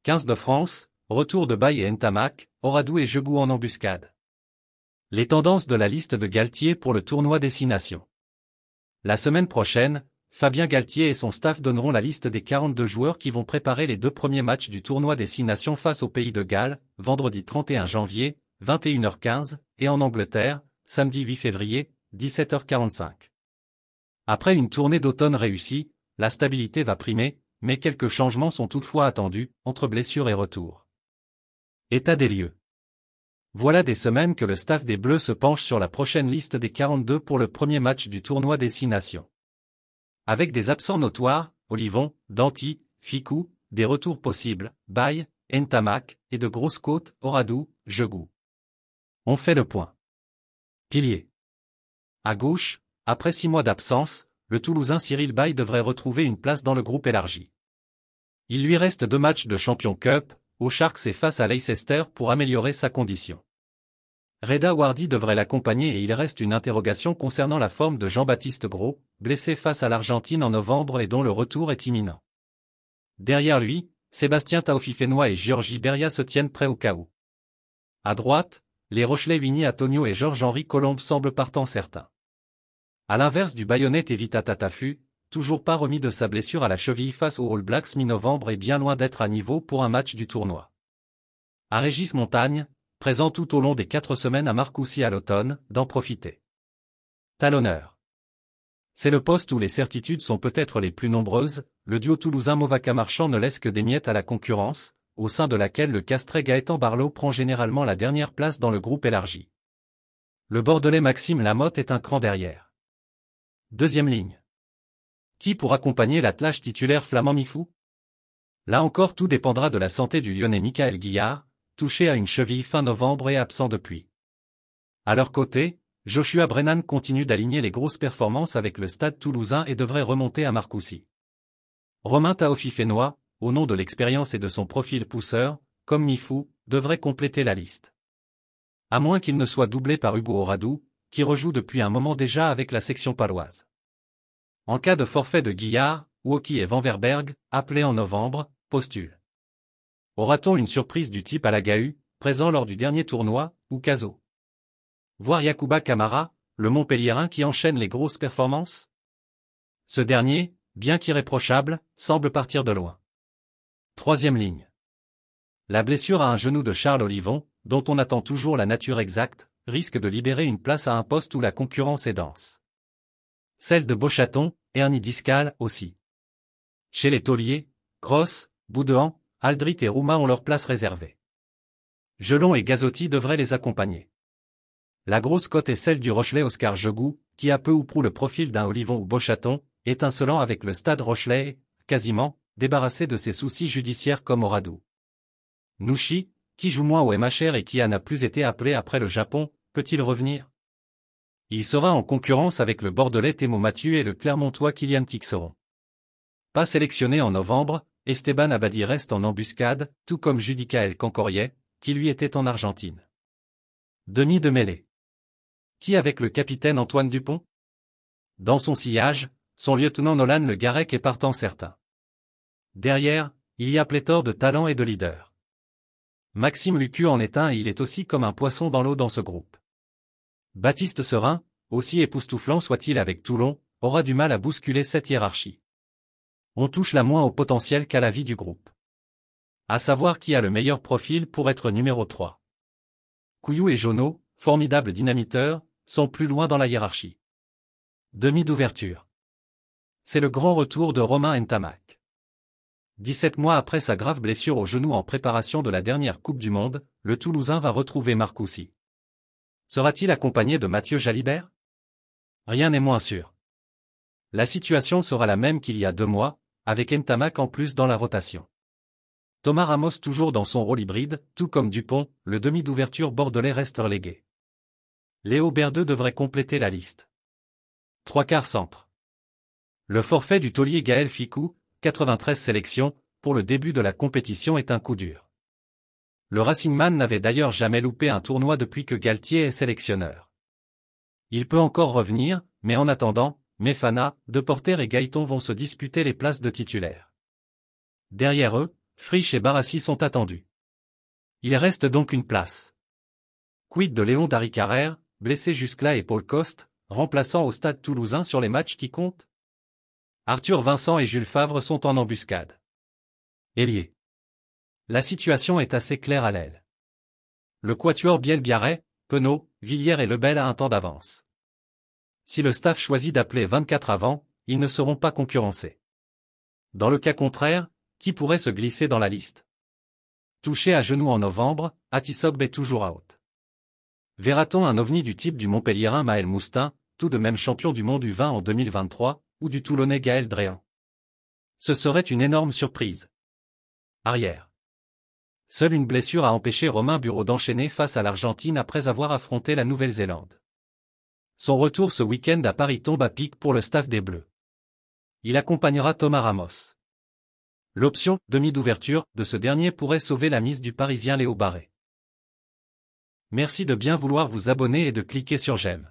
15 de France, retour de Baye et Ntamak, Oradou et Jegou en embuscade. Les tendances de la liste de Galtier pour le tournoi Destination. La semaine prochaine, Fabien Galtier et son staff donneront la liste des 42 joueurs qui vont préparer les 2 premiers matchs du tournoi Destination face au Pays de Galles, vendredi 31 janvier, 21h15, et en Angleterre, samedi 8 février, 17h45. Après une tournée d'automne réussie, la stabilité va primer, mais quelques changements sont toutefois attendus, entre blessures et retours. État des lieux. Voilà des semaines que le staff des Bleus se penche sur la prochaine liste des 42 pour le premier match du tournoi Destination. Avec des absents notoires, Olivon, Danty, Fickou, des retours possibles, Baye, Ntamak, et de grosses côtes, Oradou, Jegou. On fait le point. Pilier. À gauche, après 6 mois d'absence, le Toulousain Cyril Baye devrait retrouver une place dans le groupe élargi. Il lui reste 2 matchs de Champions Cup, aux Sharks et face à Leicester pour améliorer sa condition. Reda Wardy devrait l'accompagner et il reste une interrogation concernant la forme de Jean-Baptiste Gros, blessé face à l'Argentine en novembre et dont le retour est imminent. Derrière lui, Sébastien Taofifénois et Giorgi Beria se tiennent prêts au cas où. À droite, les Rochelais Winnie Antonio et Georges-Henri Colombe semblent partants certains. À l'inverse du Bayonnais Tevita Tatafu, toujours pas remis de sa blessure à la cheville face aux All Blacks mi-novembre et bien loin d'être à niveau pour un match du tournoi. À Régis Montagne, présent tout au long des 4 semaines à Marcoussis à l'automne, d'en profiter. Talonneur. C'est le poste où les certitudes sont peut-être les plus nombreuses, le duo toulousain Movaca Marchand ne laisse que des miettes à la concurrence, au sein de laquelle le Castré Gaëtan Barlot prend généralement la dernière place dans le groupe élargi. Le Bordelais Maxime Lamotte est un cran derrière. Deuxième ligne. Qui pour accompagner l'attelage titulaire flamand Mifou? Là encore tout dépendra de la santé du Lyonnais Michael Guillard, touché à une cheville fin novembre et absent depuis. À leur côté, Joshua Brennan continue d'aligner les grosses performances avec le Stade Toulousain et devrait remonter à Marcoussis. Romain Taofifénois, au nom de l'expérience et de son profil pousseur, comme Mifou, devrait compléter la liste. À moins qu'il ne soit doublé par Hugo Oradou, qui rejoue depuis un moment déjà avec la section paloise. En cas de forfait de Guillard, Woki et Vanverberg, appelés en novembre, postulent. Aura-t-on une surprise du type Alagahu, présent lors du dernier tournoi, ou Caso? Voir Yacouba Camara, le Montpelliérain qui enchaîne les grosses performances? Ce dernier, bien qu'irréprochable, semble partir de loin. Troisième ligne. La blessure à un genou de Charles Olivon, dont on attend toujours la nature exacte, risque de libérer une place à un poste où la concurrence est dense. Celle de Beauchaton, hernie discale aussi. Chez les tauliers, Gross, Boudouan, Aldrit et Rouma ont leur place réservée. Gelon et Gazotti devraient les accompagner. La grosse cote est celle du Rochelais Oscar Jegou, qui a peu ou prou le profil d'un Olivon ou Beauchaton, étincelant avec le Stade Rochelais, quasiment, débarrassé de ses soucis judiciaires comme Oradou. Nouchi, qui joue moins au MHR et qui n'a plus été appelé après le Japon, peut-il revenir? Il sera en concurrence avec le Bordelais Thémo Mathieu et le Clermontois Kylian Tixeron. Pas sélectionné en novembre, Esteban Abadi reste en embuscade, tout comme Judicaël Cancoriet, qui lui était en Argentine. Demi de mêlée. Qui avec le capitaine Antoine Dupont? Dans son sillage, son lieutenant Nolan Le Garec est partant certain. Derrière, il y a pléthore de talents et de leaders. Maxime Lucu en est un et il est aussi comme un poisson dans l'eau dans ce groupe. Baptiste Serin, aussi époustouflant soit-il avec Toulon, aura du mal à bousculer cette hiérarchie. On touche là moins au potentiel qu'à la vie du groupe. À savoir qui a le meilleur profil pour être numéro 3. Couillou et Jonot, formidables dynamiteurs, sont plus loin dans la hiérarchie. Demi d'ouverture. C'est le grand retour de Romain Ntamak. 17 mois après sa grave blessure au genou en préparation de la dernière Coupe du Monde, le Toulousain va retrouver Marcoussis. Sera-t-il accompagné de Mathieu Jalibert? Rien n'est moins sûr. La situation sera la même qu'il y a 2 mois, avec Ntamak en plus dans la rotation. Thomas Ramos toujours dans son rôle hybride, tout comme Dupont, le demi d'ouverture bordelais reste relégué. Léo Berdeux devrait compléter la liste. 3/4 centre. Le forfait du taulier Gaël Fickou, 93 sélections, pour le début de la compétition est un coup dur. Le Racingman n'avait d'ailleurs jamais loupé un tournoi depuis que Galtier est sélectionneur. Il peut encore revenir, mais en attendant, Mefana, Deporter et Gaëton vont se disputer les places de titulaires. Derrière eux, Frisch et Barassi sont attendus. Il reste donc une place. Quid de Léon Darry-Carrère, blessé jusque-là, et Paul Coste, remplaçant au Stade Toulousain sur les matchs qui comptent? Arthur Vincent et Jules Favre sont en embuscade. Ailier. La situation est assez claire à l'aile. Le quatuor Biel-Biarrey, Penaud, Villiers et Lebel a un temps d'avance. Si le staff choisit d'appeler 24 avant, ils ne seront pas concurrencés. Dans le cas contraire, qui pourrait se glisser dans la liste? Touché à genou en novembre, Atisogbe est toujours out. Verra-t-on un ovni du type du Montpelliérain Maël Moustin, tout de même champion du monde U20 en 2023, ou du Toulonnais Gaël Dréan? Ce serait une énorme surprise. Arrière. Seule une blessure a empêché Romain Bureau d'enchaîner face à l'Argentine après avoir affronté la Nouvelle-Zélande. Son retour ce week-end à Paris tombe à pic pour le staff des Bleus. Il accompagnera Thomas Ramos. L'option, demi d'ouverture, de ce dernier pourrait sauver la mise du Parisien Léo Barré. Merci de bien vouloir vous abonner et de cliquer sur j'aime.